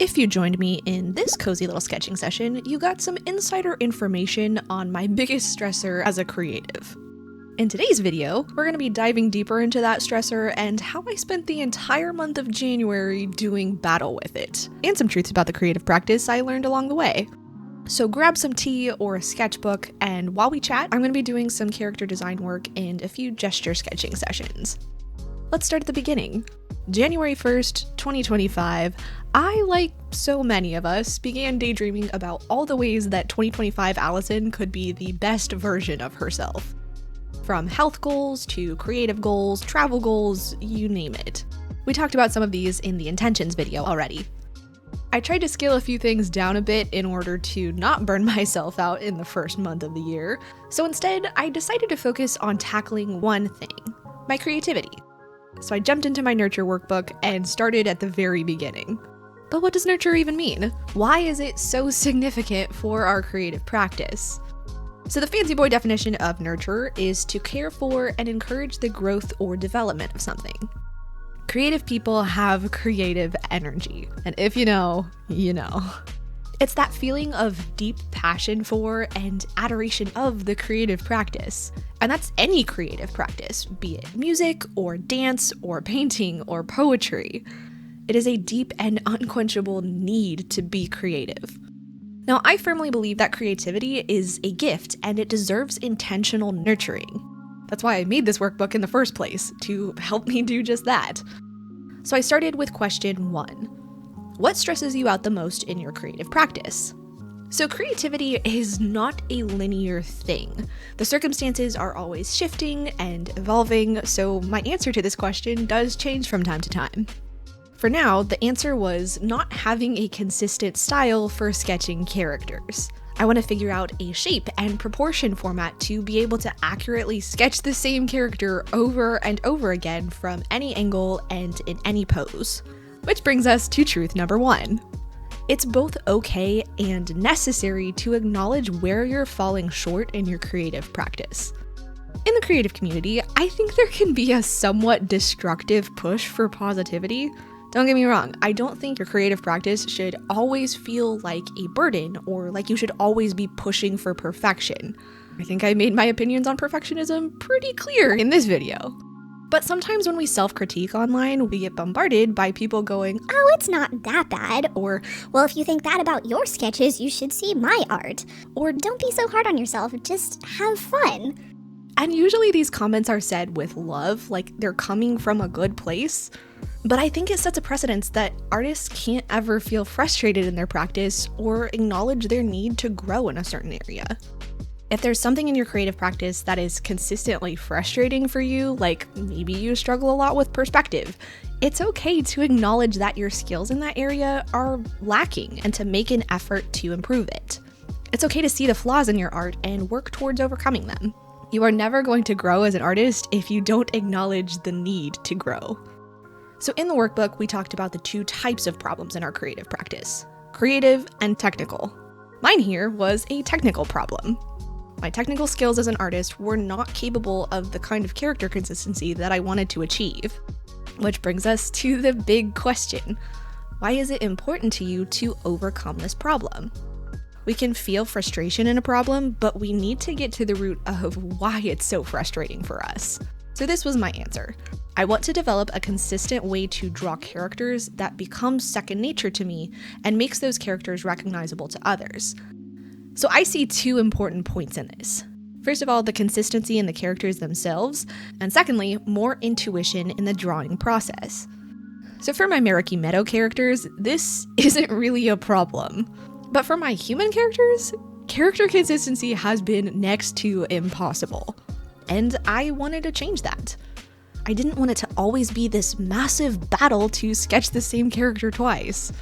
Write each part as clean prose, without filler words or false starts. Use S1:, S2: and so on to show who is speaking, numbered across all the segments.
S1: If you joined me in this cozy little sketching session, you got some insider information on my biggest stressor as a creative. In today's video, we're going to be diving deeper into that stressor and how I spent the entire month of January doing battle with it, and some truths about the creative practice I learned along the way. So grab some tea or a sketchbook, and while we chat, I'm going to be doing some character design work and a few gesture sketching sessions. Let's start at the beginning. January 1st, 2025, I, like so many of us, began daydreaming about all the ways that 2025 Allison could be the best version of herself. From health goals to creative goals, travel goals, you name it. We talked about some of these in the intentions video already. I tried to scale a few things down a bit in order to not burn myself out in the first month of the year, so instead I decided to focus on tackling one thing, my creativity. So I jumped into my nurture workbook and started at the very beginning. But what does nurture even mean? Why is it so significant for our creative practice? So the fancy boy definition of nurture is to care for and encourage the growth or development of something. Creative people have creative energy, and if you know, you know. It's that feeling of deep passion for and adoration of the creative practice. And that's any creative practice, be it music or dance or painting or poetry. It is a deep and unquenchable need to be creative. Now, I firmly believe that creativity is a gift and it deserves intentional nurturing. That's why I made this workbook in the first place, to help me do just that. So I started with question 1. What stresses you out the most in your creative practice? So creativity is not a linear thing. The circumstances are always shifting and evolving, so my answer to this question does change from time to time. For now, the answer was not having a consistent style for sketching characters. I want to figure out a shape and proportion format to be able to accurately sketch the same character over and over again from any angle and in any pose. Which brings us to truth number 1. It's both okay and necessary to acknowledge where you're falling short in your creative practice. In the creative community, I think there can be a somewhat destructive push for positivity. Don't get me wrong, I don't think your creative practice should always feel like a burden or like you should always be pushing for perfection. I think I made my opinions on perfectionism pretty clear in this video. But sometimes when we self-critique online, we get bombarded by people going,
S2: "Oh, it's not that bad," or, "Well, if you think that about your sketches, you should see my art," or, "Don't be so hard on yourself, just have fun."
S1: And usually these comments are said with love, like they're coming from a good place. But I think it sets a precedence that artists can't ever feel frustrated in their practice or acknowledge their need to grow in a certain area. If there's something in your creative practice that is consistently frustrating for you, like maybe you struggle a lot with perspective, it's okay to acknowledge that your skills in that area are lacking and to make an effort to improve it. It's okay to see the flaws in your art and work towards overcoming them. You are never going to grow as an artist if you don't acknowledge the need to grow. So in the workbook, we talked about the 2 types of problems in our creative practice, creative and technical. Mine here was a technical problem. My technical skills as an artist were not capable of the kind of character consistency that I wanted to achieve. Which brings us to the big question. Why is it important to you to overcome this problem? We can feel frustration in a problem, but we need to get to the root of why it's so frustrating for us. So this was my answer. I want to develop a consistent way to draw characters that becomes second nature to me and makes those characters recognizable to others. So I see 2 important points in this. First of all, the consistency in the characters themselves, and secondly, more intuition in the drawing process. So for my Meraki Meadow characters, this isn't really a problem. But for my human characters, character consistency has been next to impossible. And I wanted to change that. I didn't want it to always be this massive battle to sketch the same character twice.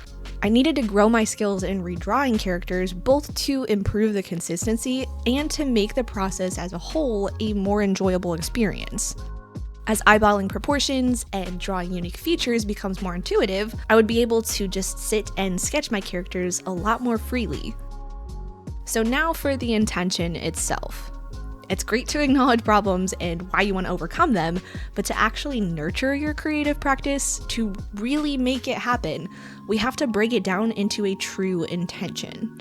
S1: I needed to grow my skills in redrawing characters, both to improve the consistency and to make the process as a whole a more enjoyable experience. As eyeballing proportions and drawing unique features becomes more intuitive, I would be able to just sit and sketch my characters a lot more freely. So now for the intention itself. It's great to acknowledge problems and why you want to overcome them, but to actually nurture your creative practice, to really make it happen, we have to break it down into a true intention.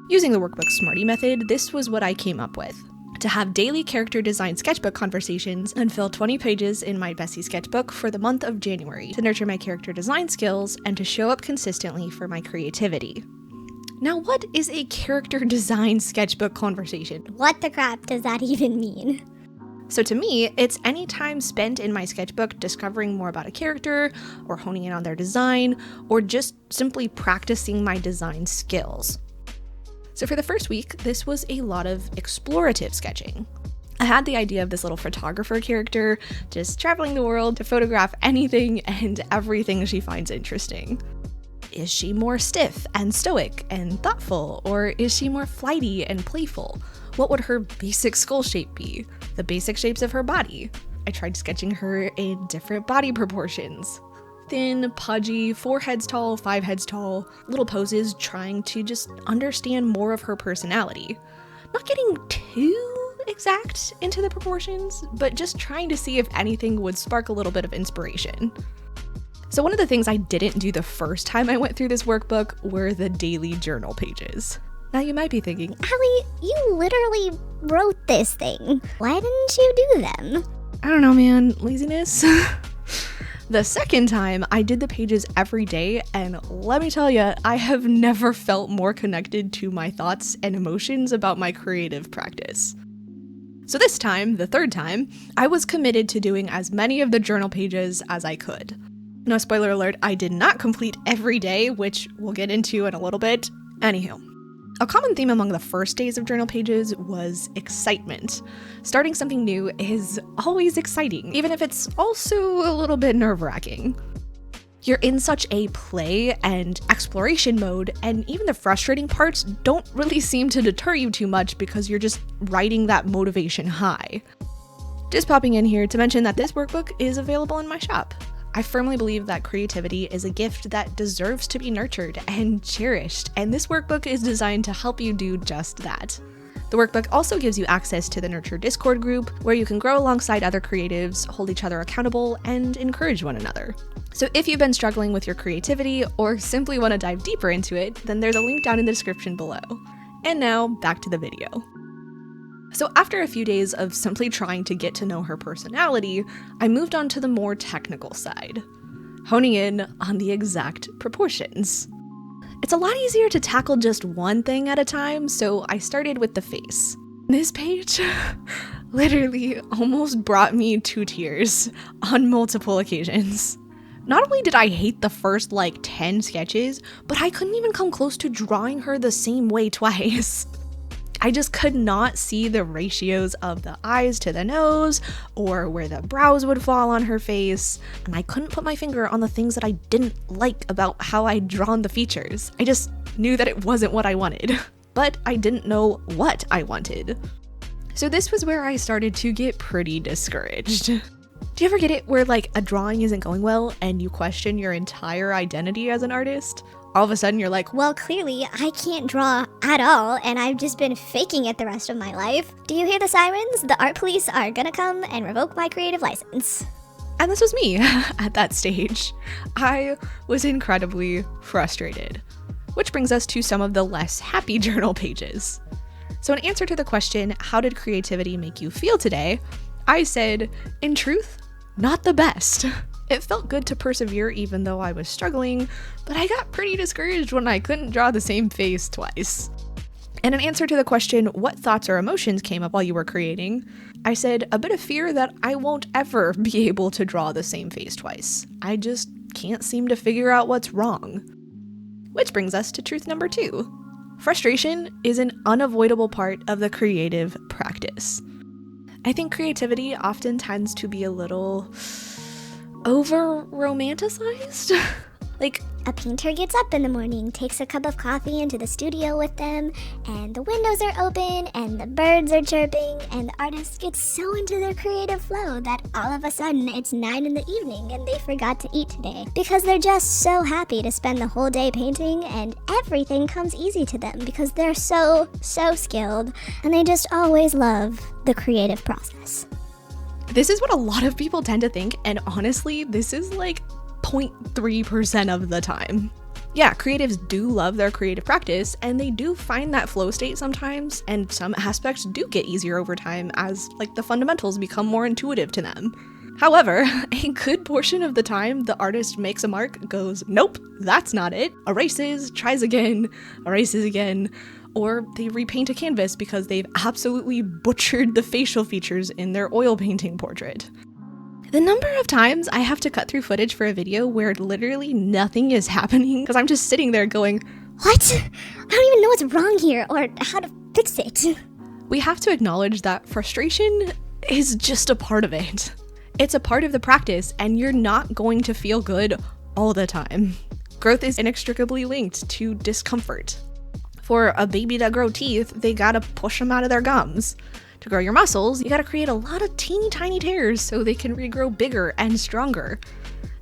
S1: Using the workbook Smarty method, this was what I came up with. To have daily character design sketchbook conversations and fill 20 pages in my Bessie sketchbook for the month of January, to nurture my character design skills and to show up consistently for my creativity. Now, what is a character design sketchbook conversation?
S2: What the crap does that even mean?
S1: So to me, it's any time spent in my sketchbook discovering more about a character, or honing in on their design, or just simply practicing my design skills. So for the first week, this was a lot of explorative sketching. I had the idea of this little photographer character just traveling the world to photograph anything and everything she finds interesting. Is she more stiff and stoic and thoughtful, or is she more flighty and playful? What would her basic skull shape be? The basic shapes of her body. I tried sketching her in different body proportions. Thin, pudgy, 4 heads tall, 5 heads tall, little poses, trying to just understand more of her personality. Not getting too exact into the proportions, but just trying to see if anything would spark a little bit of inspiration. So one of the things I didn't do the first time I went through this workbook were the daily journal pages. Now you might be thinking,
S2: Allie, you literally wrote this thing. Why didn't you do them?
S1: I don't know, man, laziness. The second time, I did the pages every day, and let me tell you, I have never felt more connected to my thoughts and emotions about my creative practice. So this time, the third time, I was committed to doing as many of the journal pages as I could. No, spoiler alert, I did not complete every day, which we'll get into in a little bit. Anywho, a common theme among the first days of journal pages was excitement. Starting something new is always exciting, even if it's also a little bit nerve-wracking. You're in such a play and exploration mode, and even the frustrating parts don't really seem to deter you too much because you're just riding that motivation high. Just popping in here to mention that this workbook is available in my shop. I firmly believe that creativity is a gift that deserves to be nurtured and cherished, and this workbook is designed to help you do just that. The workbook also gives you access to the Nurture Discord group, where you can grow alongside other creatives, hold each other accountable, and encourage one another. So if you've been struggling with your creativity or simply want to dive deeper into it, then there's a link down in the description below. And now, back to the video. So after a few days of simply trying to get to know her personality, I moved on to the more technical side, honing in on the exact proportions. It's a lot easier to tackle just one thing at a time, so I started with the face. This page literally almost brought me to tears on multiple occasions. Not only did I hate the first 10 sketches, but I couldn't even come close to drawing her the same way twice. I just could not see the ratios of the eyes to the nose or where the brows would fall on her face, and I couldn't put my finger on the things that I didn't like about how I'd drawn the features. I just knew that it wasn't what I wanted, but I didn't know what I wanted. So this was where I started to get pretty discouraged. Do you ever get it where a drawing isn't going well and you question your entire identity as an artist? All of a sudden you're like,
S2: Well, clearly I can't draw at all, and I've just been faking it the rest of my life. Do you hear the sirens? The art police are gonna come and revoke my creative license.
S1: and this was me at that stage. I was incredibly frustrated. Which brings us to some of the less happy journal pages. So in answer to the question, how did creativity make you feel today? I said, in truth, not the best. It felt good to persevere even though I was struggling, but I got pretty discouraged when I couldn't draw the same face twice. And in answer to the question, what thoughts or emotions came up while you were creating, I said a bit of fear that I won't ever be able to draw the same face twice. I just can't seem to figure out what's wrong. Which brings us to truth number 2. Frustration is an unavoidable part of the creative practice. I think creativity often tends to be a little over-romanticized.
S2: A painter gets up in the morning, takes a cup of coffee into the studio with them, and the windows are open, and the birds are chirping, and the artist gets so into their creative flow that all of a sudden it's 9 in the evening and they forgot to eat today because they're just so happy to spend the whole day painting, and everything comes easy to them because they're so skilled, and they just always love the creative process.
S1: This is what a lot of people tend to think, and honestly, this is like 0.3% of the time. Yeah, creatives do love their creative practice, and they do find that flow state sometimes, and some aspects do get easier over time as like the fundamentals become more intuitive to them. However, a good portion of the time, the artist makes a mark, goes, nope, that's not it, erases, tries again, erases again, or they repaint a canvas because they've absolutely butchered the facial features in their oil painting portrait. The number of times I have to cut through footage for a video where literally nothing is happening because I'm just sitting there going,
S2: what? I don't even know what's wrong here or how to fix it.
S1: We have to acknowledge that frustration is just a part of it. It's a part of the practice, and you're not going to feel good all the time. Growth is inextricably linked to discomfort. For a baby to grow teeth, they gotta push them out of their gums. To grow your muscles, you gotta create a lot of teeny tiny tears so they can regrow bigger and stronger.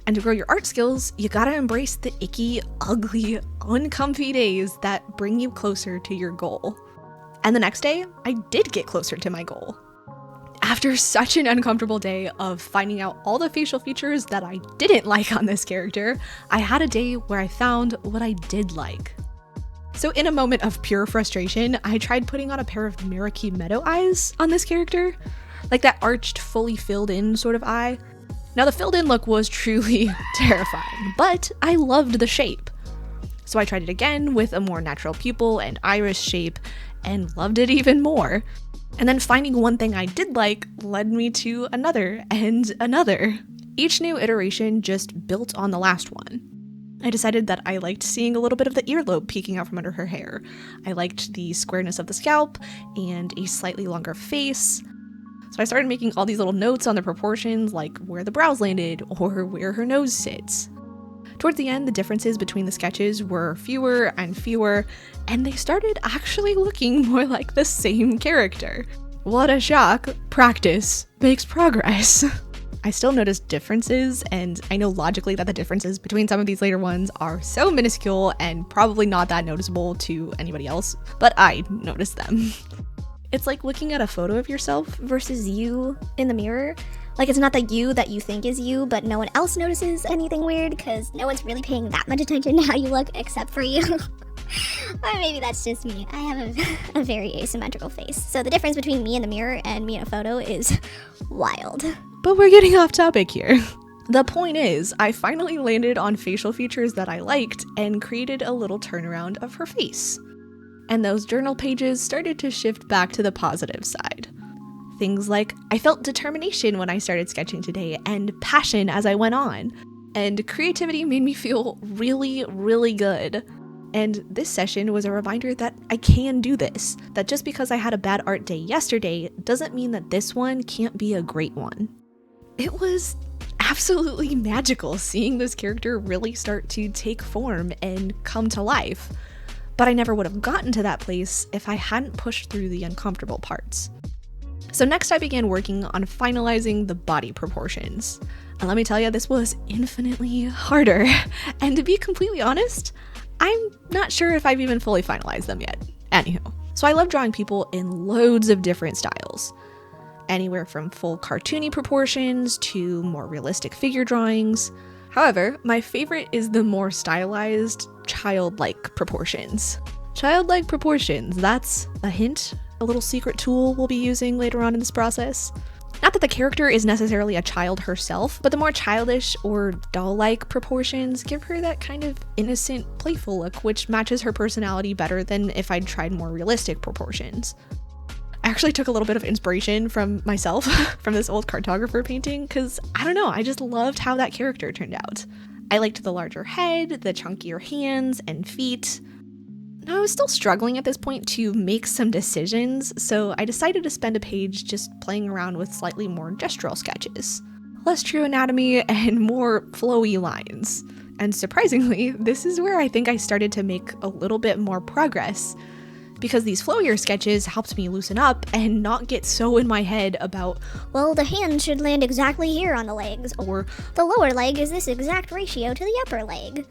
S1: And to grow your art skills, you gotta embrace the icky, ugly, uncomfy days that bring you closer to your goal. And the next day, I did get closer to my goal. After such an uncomfortable day of finding out all the facial features that I didn't like on this character, I had a day where I found what I did like. So in a moment of pure frustration, I tried putting on a pair of Marikey Meadow eyes on this character, like that arched, fully filled in sort of eye. Now the filled in look was truly terrifying, but I loved the shape. So I tried it again with a more natural pupil and iris shape and loved it even more. And then finding one thing I did like led me to another and another. Each new iteration just built on the last one. I decided that I liked seeing a little bit of the earlobe peeking out from under her hair. I liked the squareness of the scalp and a slightly longer face. So I started making all these little notes on the proportions, like where the brows landed or where her nose sits. Towards the end, the differences between the sketches were fewer and fewer, and they started actually looking more like the same character. What a shock! Practice makes progress. I still noticed differences, and I know logically that the differences between some of these later ones are so minuscule and probably not that noticeable to anybody else, but I noticed them. It's like looking at a photo of yourself
S2: Versus you in the mirror. Like, it's not the you that you think is you, but no one else notices anything weird because no one's really paying that much attention to how you look except for you. Or maybe that's just me. I have a very asymmetrical face. So the difference between me in the mirror and me in a photo is wild.
S1: But we're getting off topic here. The point is, I finally landed on facial features that I liked and created a little turnaround of her face. And those journal pages started to shift back to the positive side. Things like, I felt determination when I started sketching today and passion as I went on. And creativity made me feel really, really good. And this session was a reminder that I can do this, that just because I had a bad art day yesterday doesn't mean that this one can't be a great one. It was absolutely magical seeing this character really start to take form and come to life. But I never would have gotten to that place if I hadn't pushed through the uncomfortable parts. So next I began working on finalizing the body proportions. And let me tell you, this was infinitely harder. And to be completely honest, I'm not sure if I've even fully finalized them yet. Anywho, so I love drawing people in loads of different styles. Anywhere from full cartoony proportions to more realistic figure drawings. However, my favorite is the more stylized, childlike proportions. Childlike proportions, that's a hint, a little secret tool we'll be using later on in this process. Not that the character is necessarily a child herself, but the more childish or doll-like proportions give her that kind of innocent, playful look, which matches her personality better than if I'd tried more realistic proportions. I actually took a little bit of inspiration from myself, from this old cartographer painting, because I don't know, I just loved how that character turned out. I liked the larger head, the chunkier hands and feet. Now, I was still struggling at this point to make some decisions, so I decided to spend a page just playing around with slightly more gestural sketches. Less true anatomy and more flowy lines. And surprisingly, this is where I think I started to make a little bit more progress, because these flowier sketches helped me loosen up and not get so in my head about,
S2: well, the hand should land exactly here on the legs, or the lower leg is this exact ratio to the upper leg.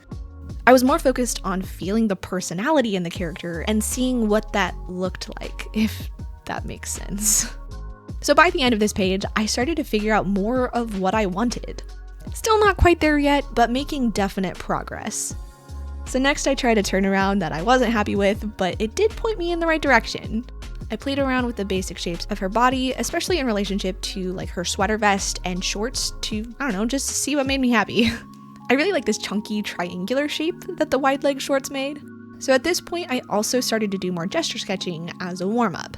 S1: I was more focused on feeling the personality in the character and seeing what that looked like, if that makes sense. So by the end of this page, I started to figure out more of what I wanted. Still not quite there yet, but making definite progress. So next I tried a turnaround that I wasn't happy with, but it did point me in the right direction. I played around with the basic shapes of her body, especially in relationship to like her sweater vest and shorts to, just to see what made me happy. I really like this chunky triangular shape that the wide leg shorts made. So at this point, I also started to do more gesture sketching as a warm-up.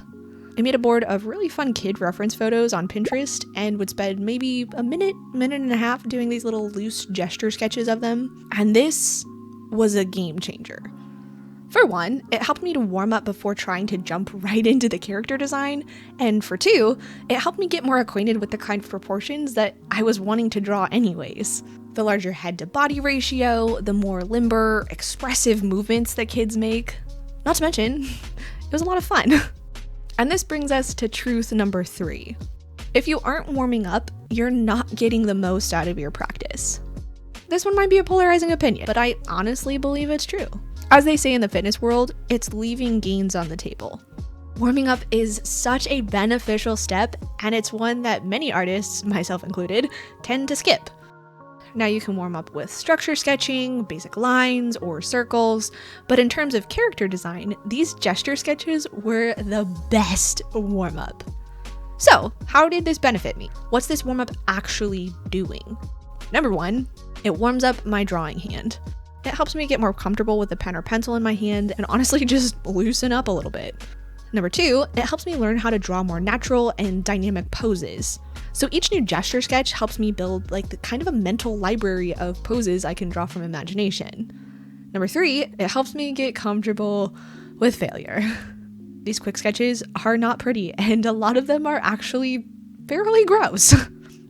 S1: I made a board of really fun kid reference photos on Pinterest and would spend maybe a minute and a half doing these little loose gesture sketches of them. And this was a game changer. For one, it helped me to warm up before trying to jump right into the character design. And for two, it helped me get more acquainted with the kind of proportions that I was wanting to draw anyways. The larger head to body ratio, the more limber, expressive movements that kids make. Not to mention, it was a lot of fun. And this brings us to truth number 3. If you aren't warming up, you're not getting the most out of your practice. This one might be a polarizing opinion, but I honestly believe it's true. As they say in the fitness world, it's leaving gains on the table. Warming up is such a beneficial step, and it's one that many artists, myself included, tend to skip. Now you can warm up with structure sketching, basic lines, or circles, but in terms of character design, these gesture sketches were the best warm-up. So, how did this benefit me? What's this warm-up actually doing? Number 1, it warms up my drawing hand. It helps me get more comfortable with a pen or pencil in my hand and honestly just loosen up a little bit. Number 2, it helps me learn how to draw more natural and dynamic poses. So each new gesture sketch helps me build like the kind of a mental library of poses I can draw from imagination. Number 3, it helps me get comfortable with failure. These quick sketches are not pretty, and a lot of them are actually fairly gross.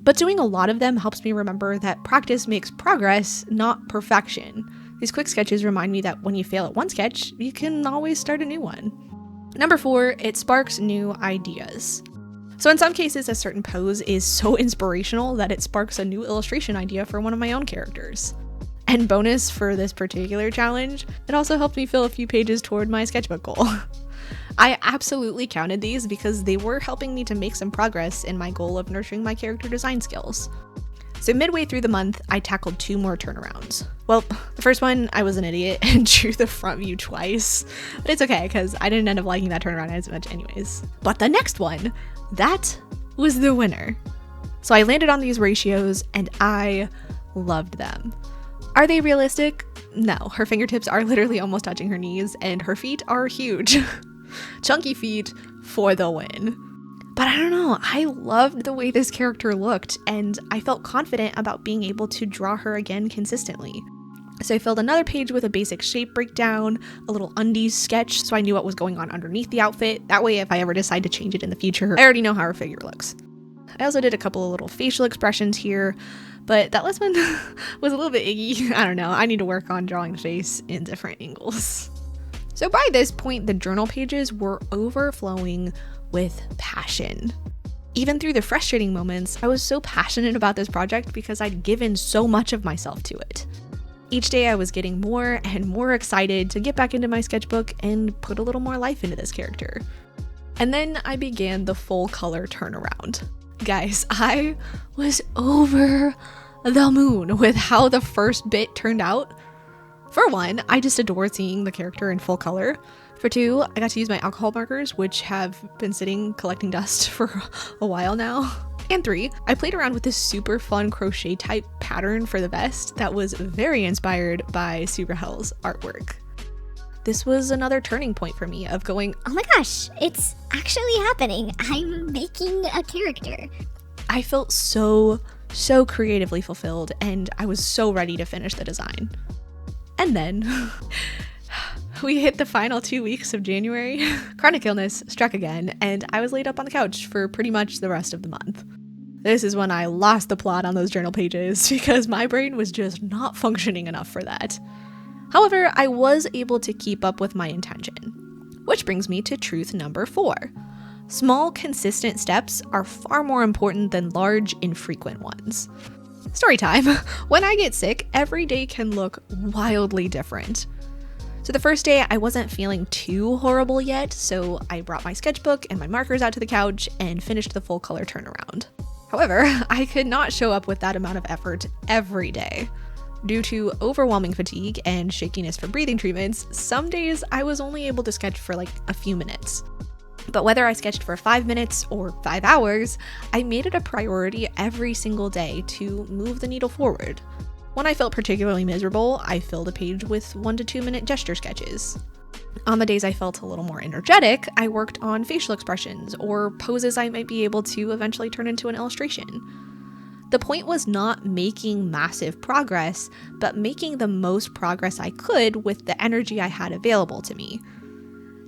S1: But doing a lot of them helps me remember that practice makes progress, not perfection. These quick sketches remind me that when you fail at one sketch, you can always start a new one. Number 4, it sparks new ideas. So in some cases, a certain pose is so inspirational that it sparks a new illustration idea for one of my own characters. And bonus for this particular challenge, it also helped me fill a few pages toward my sketchbook goal. I absolutely counted these because they were helping me to make some progress in my goal of nurturing my character design skills. So midway through the month, I tackled 2 more turnarounds. Well, the first one, I was an idiot and drew the front view twice, but it's okay because I didn't end up liking that turnaround as much anyways. But the next one, that was the winner. So I landed on these ratios and I loved them. Are they realistic? No, her fingertips are literally almost touching her knees and her feet are huge. Chunky feet for the win. But I don't know, I loved the way this character looked and I felt confident about being able to draw her again consistently. So I filled another page with a basic shape breakdown, a little undies sketch so I knew what was going on underneath the outfit. That way if I ever decide to change it in the future, I already know how her figure looks. I also did a couple of little facial expressions here, but that last one was a little bit iggy. I don't know, I need to work on drawing the face in different angles. So by this point, the journal pages were overflowing with passion. Even through the frustrating moments, I was so passionate about this project because I'd given so much of myself to it. Each day I was getting more and more excited to get back into my sketchbook and put a little more life into this character. And then I began the full color turnaround. Guys, I was over the moon with how the first bit turned out. For one, I just adore seeing the character in full color. For 2, I got to use my alcohol markers, which have been sitting collecting dust for a while now. And 3, I played around with this super fun crochet type pattern for the vest that was very inspired by Superhell's artwork. This was another turning point for me of going,
S2: oh my gosh, it's actually happening. I'm making a character.
S1: I felt so creatively fulfilled and I was so ready to finish the design. And then we hit the final 2 weeks of January. Chronic illness struck again, and I was laid up on the couch for pretty much the rest of the month. This is when I lost the plot on those journal pages because my brain was just not functioning enough for that. However, I was able to keep up with my intention. Which brings me to truth number 4. Small, consistent steps are far more important than large, infrequent ones. Story time. When I get sick, every day can look wildly different. So the first day I wasn't feeling too horrible yet, so I brought my sketchbook and my markers out to the couch and finished the full color turnaround. However, I could not show up with that amount of effort every day. Due to overwhelming fatigue and shakiness from breathing treatments, some days I was only able to sketch for like a few minutes. But whether I sketched for 5 minutes or 5 hours, I made it a priority every single day to move the needle forward. When I felt particularly miserable, I filled a page with 1 to 2 minute gesture sketches. On the days I felt a little more energetic, I worked on facial expressions or poses I might be able to eventually turn into an illustration. The point was not making massive progress, but making the most progress I could with the energy I had available to me.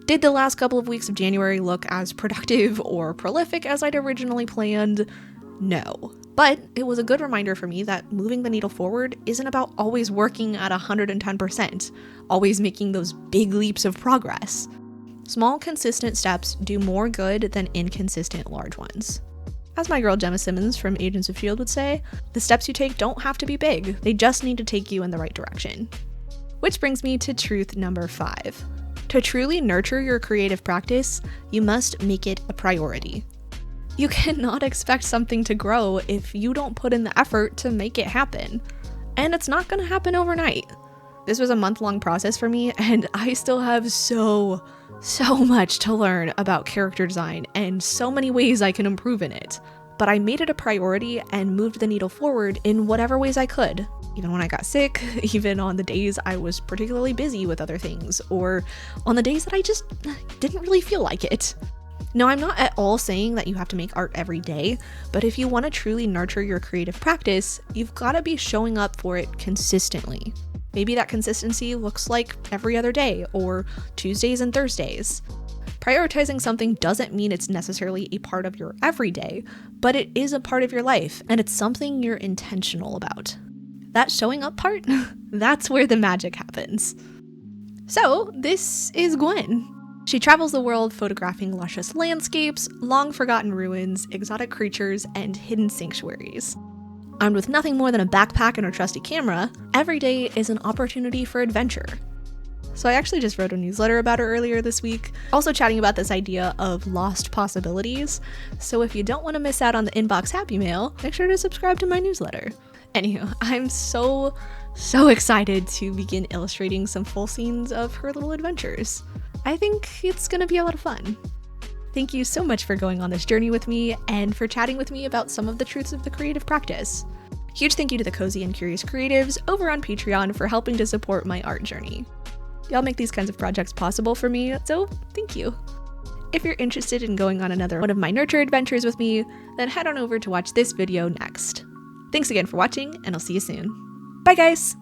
S1: Did the last couple of weeks of January look as productive or prolific as I'd originally planned? No. But it was a good reminder for me that moving the needle forward isn't about always working at 110%, always making those big leaps of progress. Small, consistent steps do more good than inconsistent large ones. As my girl Gemma Simmons from Agents of S.H.I.E.L.D. would say, the steps you take don't have to be big, they just need to take you in the right direction. Which brings me to truth number 5. To truly nurture your creative practice, you must make it a priority. You cannot expect something to grow if you don't put in the effort to make it happen. And it's not going to happen overnight. This was a month-long process for me, and I still have so much to learn about character design and so many ways I can improve in it. But I made it a priority and moved the needle forward in whatever ways I could. Even when I got sick, even on the days I was particularly busy with other things, or on the days that I just didn't really feel like it. Now, I'm not at all saying that you have to make art every day, but if you want to truly nurture your creative practice, you've got to be showing up for it consistently. Maybe that consistency looks like every other day, or Tuesdays and Thursdays. Prioritizing something doesn't mean it's necessarily a part of your everyday, but it is a part of your life, and it's something you're intentional about. That showing up part, that's where the magic happens. So, this is Gwen. She travels the world photographing luscious landscapes, long-forgotten ruins, exotic creatures, and hidden sanctuaries. Armed with nothing more than a backpack and her trusty camera, every day is an opportunity for adventure. So I actually just wrote a newsletter about her earlier this week, also chatting about this idea of lost possibilities. So if you don't want to miss out on the inbox happy mail, make sure to subscribe to my newsletter. Anywho, I'm so excited to begin illustrating some full scenes of her little adventures. I think it's gonna be a lot of fun. Thank you so much for going on this journey with me and for chatting with me about some of the truths of the creative practice. Huge thank you to the Cozy and Curious Creatives over on Patreon for helping to support my art journey. Y'all make these kinds of projects possible for me, so thank you. If you're interested in going on another one of my nurture adventures with me, then head on over to watch this video next. Thanks again for watching, and I'll see you soon. Bye guys!